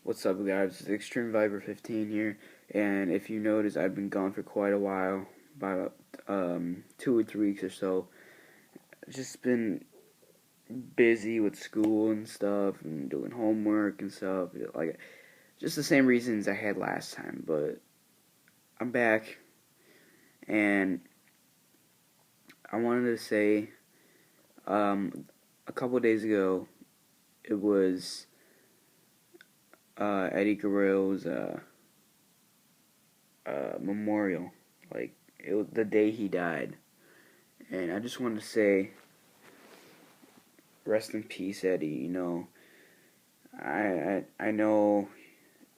What's up, guys? It's Extreme Viber 15 here, and if you notice, I've been gone for quite a while, about 2 or 3 weeks or so. Just been busy with school and stuff, and doing homework and stuff, like just the same reasons I had last time. But I'm back, and I wanted to say, a couple days ago, it was Eddie Guerrero's memorial. Like, it was the day he died. And I just want to say, rest in peace, Eddie. I know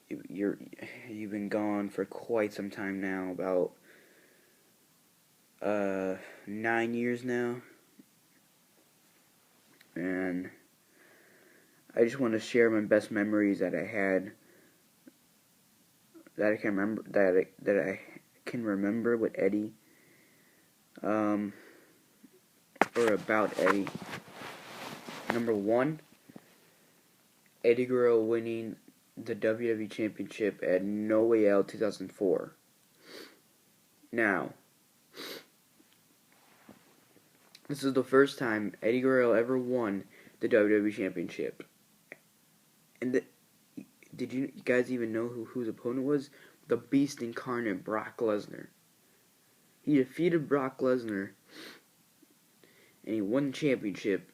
you've been gone for quite some time now, about 9 years now. And I just want to share my best memories that I had, that I can remember, that I can remember with Eddie, or about Eddie. Number one, Eddie Guerrero winning the WWE Championship at No Way Out 2004. Now, this is the first time Eddie Guerrero ever won the WWE Championship. And did you guys even know who his opponent was? The Beast Incarnate, Brock Lesnar. He defeated Brock Lesnar, and he won the championship,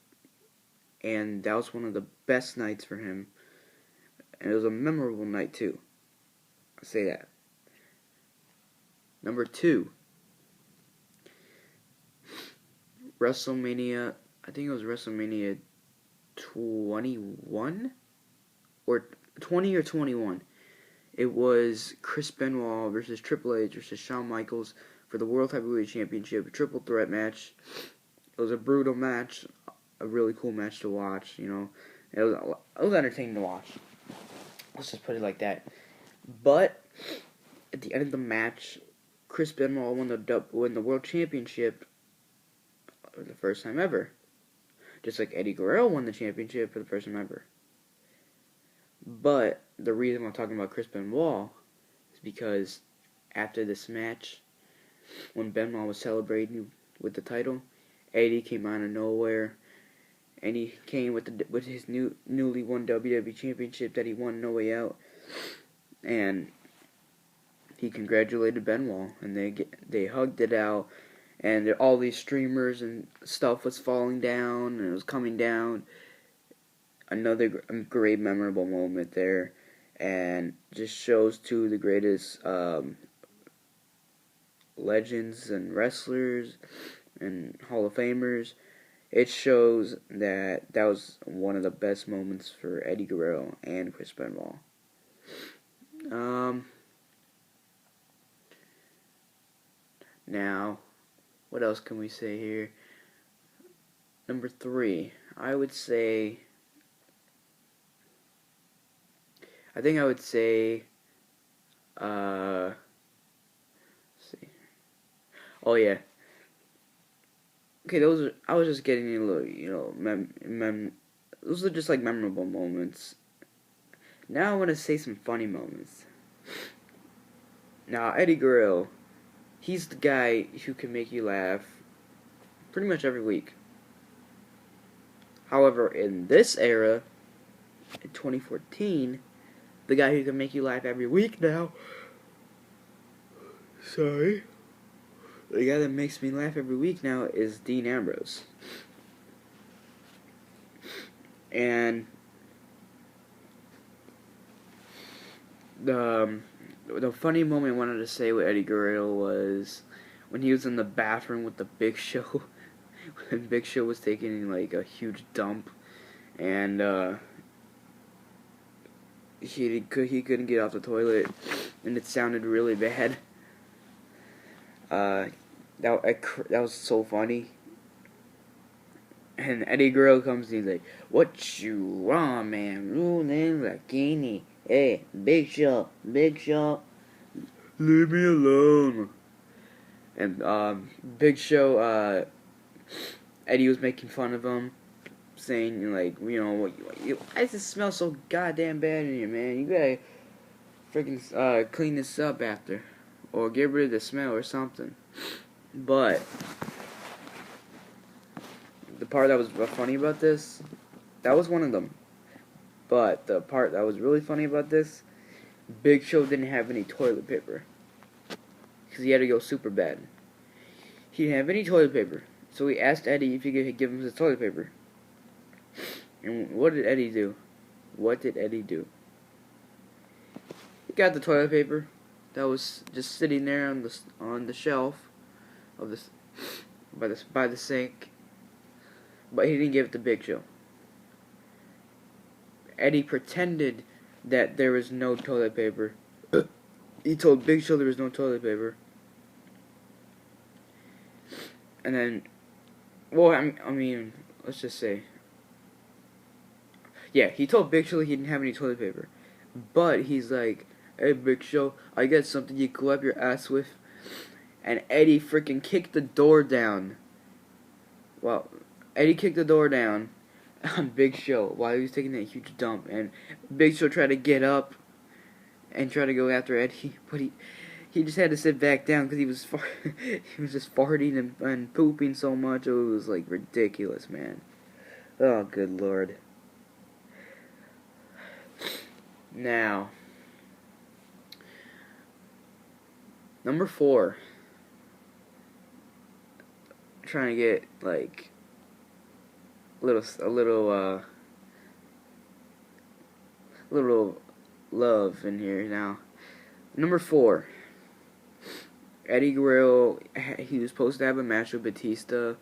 and that was one of the best nights for him. And it was a memorable night, too. I'll say that. Number two, WrestleMania, I think it was WrestleMania 21? Or 20 or 21. It was Chris Benoit versus Triple H versus Shawn Michaels for the World Heavyweight Championship, a triple threat match. It was a brutal match, a really cool match to watch, It was entertaining to watch. Let's just put it like that. But at the end of the match, Chris Benoit won the World Championship for the first time ever. Just like Eddie Guerrero won the championship for the first time ever. But the reason I'm talking about Chris Benoit is because after this match, when Benoit was celebrating with the title, Eddie came out of nowhere, and he came with his newly won WWE Championship that he won No Way Out, and he congratulated Benoit, and they hugged it out, and all these streamers and stuff was falling down, and it was coming down. Another great memorable moment there, and just shows two of the greatest legends and wrestlers and Hall of Famers. It shows that was one of the best moments for Eddie Guerrero and Chris Benoit. Now, what else can we say here? Number three, I would say, let's see. Oh yeah. Okay, I was just getting a little, those are just like memorable moments. Now I want to say some funny moments. Now, Eddie Guerrero, he's the guy who can make you laugh pretty much every week. However, in this era, in 2014, the guy who can make you laugh every week now, the guy that makes me laugh every week now is Dean Ambrose. And the funny moment I wanted to say with Eddie Guerrero was when he was in the bathroom with the Big Show, when Big Show was taking like a huge dump, and he couldn't get off the toilet, and it sounded really bad. That was so funny. And Eddie Guerrero comes and he's like, "What you want, man? Ruling Lakini. Hey, Big Show, leave me alone." And Big Show, Eddie was making fun of him, saying like, why does it smell so goddamn bad in here, man? You gotta freaking clean this up after, or get rid of the smell or something. But the part that was funny about this, that was one of them. But the part that was really funny about this, Big Show didn't have any toilet paper because he had to go super bad. He didn't have any toilet paper, so he asked Eddie if he could give him his toilet paper. And what did Eddie do? What did Eddie do? He got the toilet paper that was just sitting there on the shelf of this by the sink, but he didn't give it to Big Show. Eddie pretended that there was no toilet paper. He told Big Show there was no toilet paper. And then, well, I mean, let's just say, yeah, he told Big Show he didn't have any toilet paper. But he's like, hey, Big Show, I got something you can wipe your ass with. And Eddie freaking kicked the door down. Well, Eddie kicked the door down on Big Show while he was taking that huge dump. And Big Show tried to get up and try to go after Eddie, but he just had to sit back down because he was just farting and pooping so much. It was like ridiculous, man. Oh, good lord. Now, number 4. Trying to get like a little love in here now. Number 4. Eddie Guerrero, he was supposed to have a match with Batista.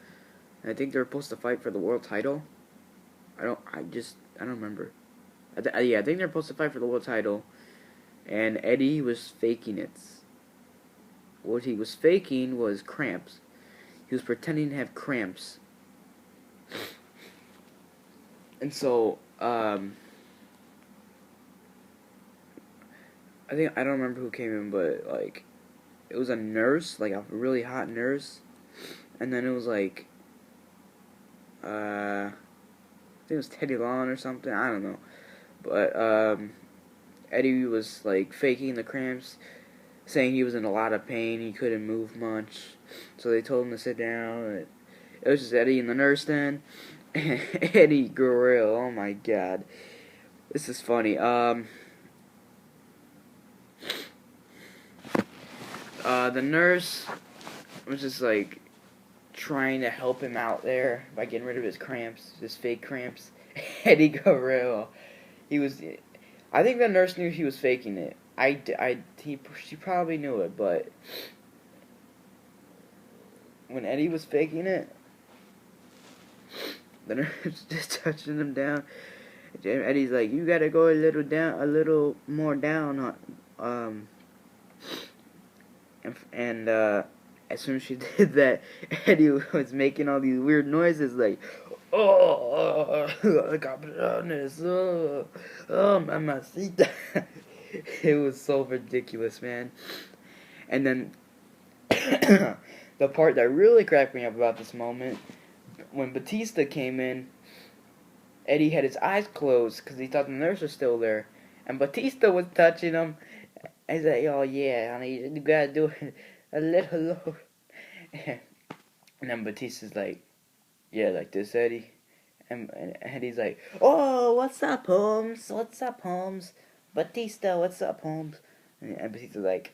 I think they were supposed to fight for the world title. I don't remember. Yeah, I think they're supposed to fight for the world title. And Eddie was faking it. What he was faking was cramps. He was pretending to have cramps. And so, I don't remember who came in, but like, it was a nurse, like a really hot nurse, and then it was like, I think it was Teddy Long or something, I don't know, but Eddie was like faking the cramps, saying he was in a lot of pain, he couldn't move much, so they told him to sit down. It was just Eddie and the nurse then, Eddie Guerrero, oh my god, this is funny. The nurse was just like trying to help him out there by getting rid of his cramps, his fake cramps. Eddie Guerrero, I think the nurse knew he was faking it. She probably knew it, but when Eddie was faking it, the nurse just touching him down. Eddie's like, you gotta go a little more down, and as soon as she did that, Eddie was making all these weird noises like, oh, I got this, oh, mamacita. It was so ridiculous, man. And then, the part that really cracked me up about this moment, when Batista came in, Eddie had his eyes closed because he thought the nurse was still there, and Batista was touching him. He's like, oh yeah, honey, you gotta do it a little low. And then Batista's like, yeah, like this, Eddie. And Eddie's like, oh, what's up, Holmes? What's up, Holmes? Batista, what's up, Holmes? And Batista's like,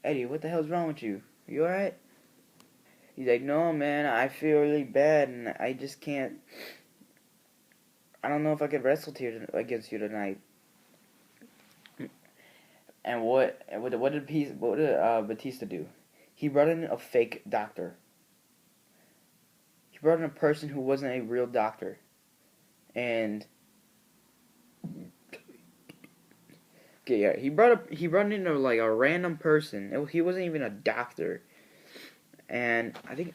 Eddie, what the hell's wrong with you? You alright? He's like, no, man, I feel really bad, and I just can't. I don't know if I could wrestle against you tonight. And what did Batista do? He brought in a fake doctor. He brought in a person who wasn't a real doctor, and okay, yeah, he brought in a random person. He wasn't even a doctor, and I think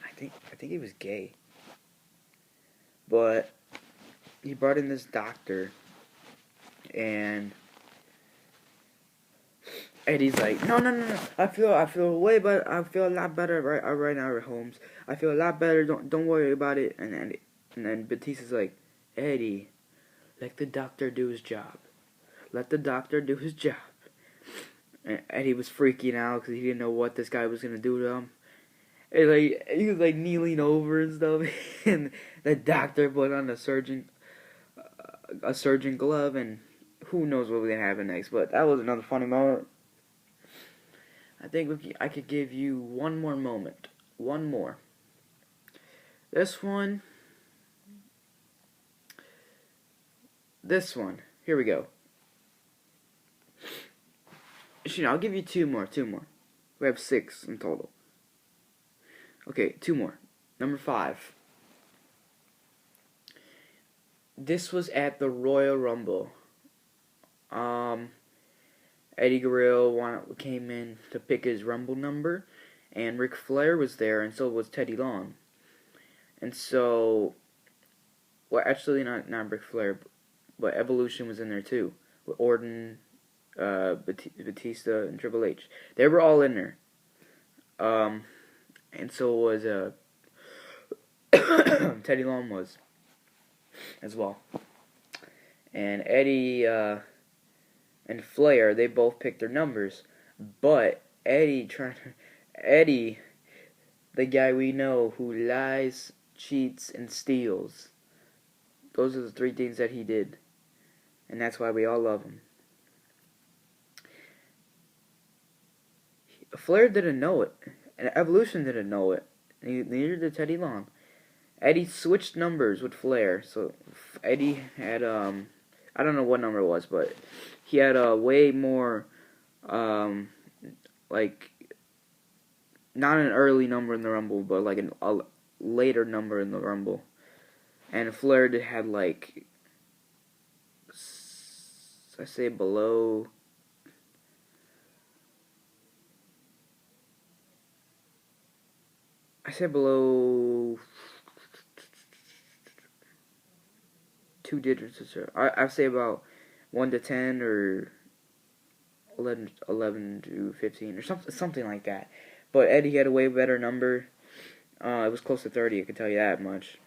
he was gay, but he brought in this doctor, and Eddie's like, no, I feel way better. I feel a lot better right now, Holmes. I feel a lot better. Don't worry about it. And And then Batista's like, Eddie, let the doctor do his job. Let the doctor do his job. And Eddie was freaking out because he didn't know what this guy was gonna do to him. And like he was like kneeling over and stuff, and the doctor put on a surgeon glove, and who knows what was gonna happen next. But that was another funny moment. I think I could give you one more moment. One more. This one. Here we go. I'll give you two more. We have 6 in total. Okay, 2 more. Number 5. This was at the Royal Rumble. Eddie Guerrero came in to pick his Rumble number, and Ric Flair was there, and so was Teddy Long. And so, well, actually not Ric Flair, but Evolution was in there too, with Orton, Batista, and Triple H. They were all in there. And so was Teddy Long was as well. And Eddie and Flair, they both picked their numbers, but Eddie, the guy we know who lies, cheats, and steals. Those are the 3 things that he did, and that's why we all love him. Flair didn't know it, and Evolution didn't know it. Neither did Teddy Long. Eddie switched numbers with Flair, so Eddie had I don't know what number it was, but he had a way more like not an early number in the Rumble, but like a later number in the Rumble. And Flair had like I say below 2 digits. I say about 1 to 10 or 11 to 15 or something like that. But Eddie had a way better number. It was close to 30, I can tell you that much.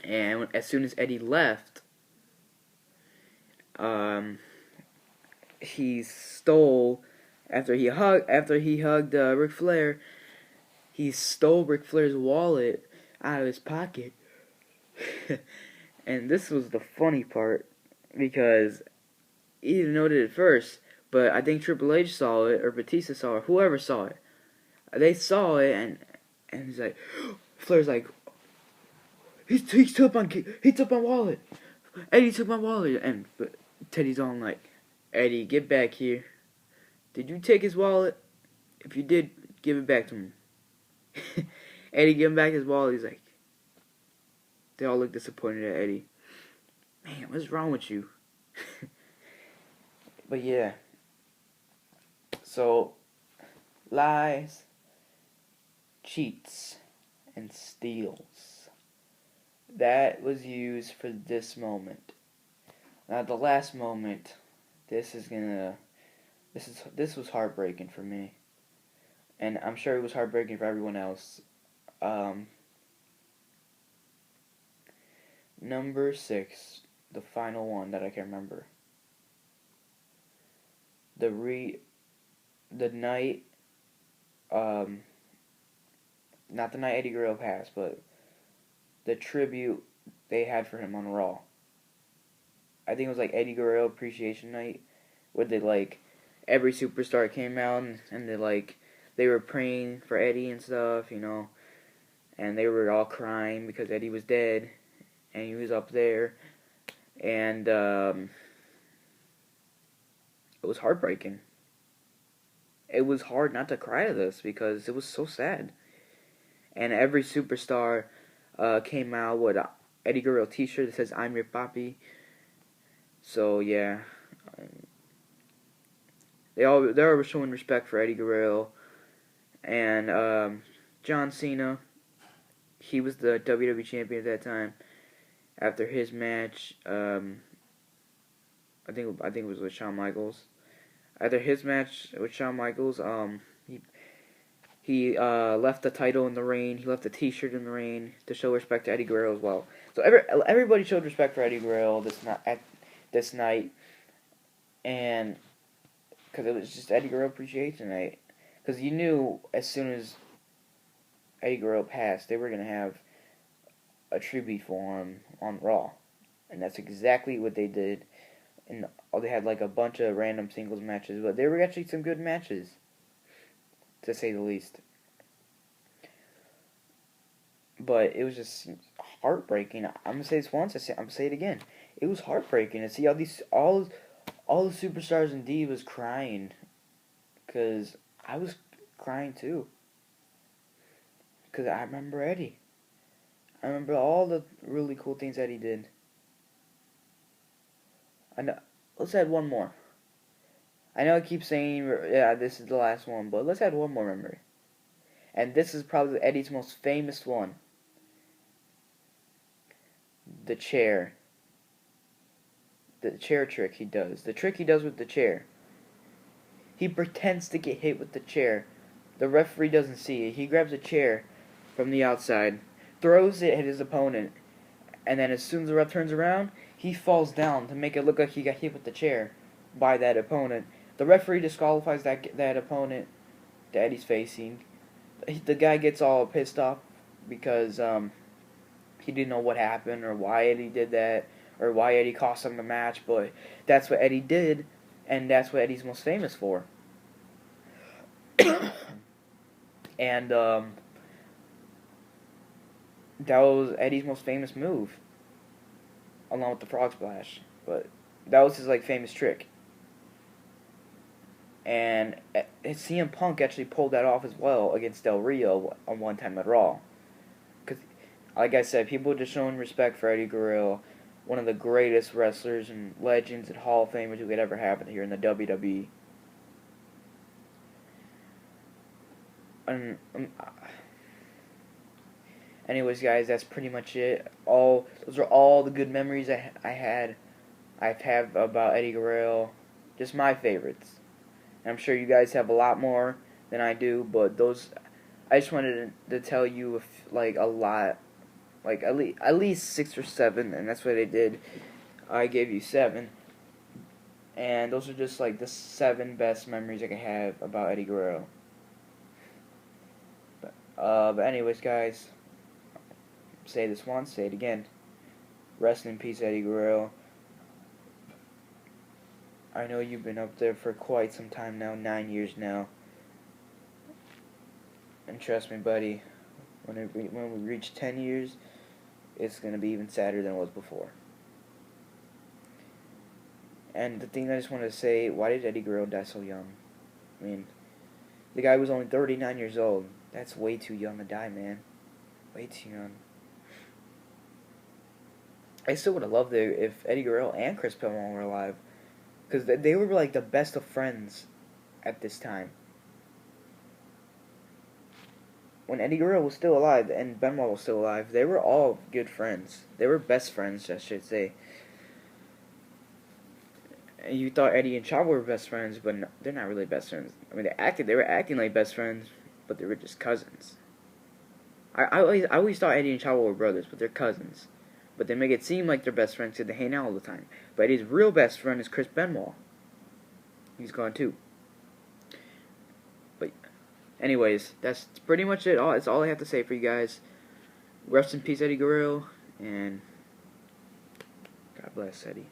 And as soon as Eddie left, he stole after he hugged Ric Flair. He stole Ric Flair's wallet out of his pocket. And this was the funny part, because he didn't notice it at first, but I think Triple H saw it, or Batista saw it, whoever saw it. They saw it, and he's like, Flair's like, he took my wallet. Eddie took my wallet. And Teddy's on like, Eddie, get back here. Did you take his wallet? If you did, give it back to him. Eddie gave him back his wallet. He's like, they all look disappointed at Eddie. Man, what's wrong with you? But yeah. So, lies, cheats, and steals. That was used for this moment. Now the last moment, this was heartbreaking for me. And I'm sure it was heartbreaking for everyone else. Number 6, the final one that I can remember. The night, not the night Eddie Guerrero passed, but the tribute they had for him on Raw. I think it was like Eddie Guerrero Appreciation Night, where every superstar came out and they were praying for Eddie and stuff, and they were all crying because Eddie was dead, and he was up there, and it was heartbreaking. It was hard not to cry to this because it was so sad. And every superstar came out with a Eddie Guerrero t-shirt that says, "I'm your papi." So yeah, they were showing respect for Eddie Guerrero. And John Cena, he was the WWE champion at that time. After his match, I think it was with Shawn Michaels. After his match with Shawn Michaels, He left the title in the ring. He left the T-shirt in the ring to show respect to Eddie Guerrero as well. So everybody showed respect for Eddie Guerrero this night, and because it was just Eddie Guerrero Appreciation Night. Because you knew as soon as Eddie Guerrero passed, they were gonna have a tribute for him on Raw, and that's exactly what they did. And they had like a bunch of random singles matches, but they were actually some good matches, to say the least. But it was just heartbreaking. I'm gonna say this once. I'm gonna say it again. It was heartbreaking to see all the superstars and divas crying, cause I was crying too. Cause I remember Eddie. I remember all the really cool things Eddie did. I know. Let's add one more. I know I keep saying, yeah, this is the last one, but let's add one more memory. And this is probably Eddie's most famous one. The chair. The chair trick he does. The trick he does with the chair. He pretends to get hit with the chair. The referee doesn't see it. He grabs a chair from the outside, throws it at his opponent, and then as soon as the ref turns around, he falls down to make it look like he got hit with the chair by that opponent. The referee disqualifies that opponent that Eddie's facing. The guy gets all pissed off because he didn't know what happened or why Eddie did that or why Eddie cost him the match, but that's what Eddie did, and that's what Eddie's most famous for. And that was Eddie's most famous move, along with the frog splash. But that was his like famous trick. And CM Punk actually pulled that off as well against Del Rio on one time at Raw. Because, like I said, people just showing respect for Eddie Guerrero, one of the greatest wrestlers and legends and Hall of Famers who could ever happen here in the WWE. Anyways, guys, that's pretty much it. Those are all the good memories I've had about Eddie Guerrero. Just my favorites. And I'm sure you guys have a lot more than I do, but I just wanted to tell you like a lot, like at least 6 or 7, and that's what I did. I gave you 7, and those are just like the 7 best memories I can have about Eddie Guerrero. But anyways, guys, say this once, say it again. Rest in peace, Eddie Guerrero. I know you've been up there for quite some time now, 9 years now. And trust me, buddy, when we reach 10 years, it's going to be even sadder than it was before. And the thing I just wanted to say, why did Eddie Guerrero die so young? I mean, the guy was only 39 years old. That's way too young to die, man. Way too young. I still would have loved it if Eddie Guerrero and Chris Benoit were alive. Because they were like the best of friends at this time. When Eddie Guerrero was still alive and Benoit was still alive, they were all good friends. They were best friends, I should say. And you thought Eddie and Chavo were best friends, but no, they're not really best friends. I mean, they were acting like best friends, but they were just cousins. I always thought Eddie and Chavo were brothers, but they're cousins. But they make it seem like they're best friends because they hang out all the time. But Eddie's real best friend is Chris Benoit. He's gone too. But anyways, that's pretty much it. That's all I have to say for you guys. Rest in peace, Eddie Guerrero, and God bless Eddie.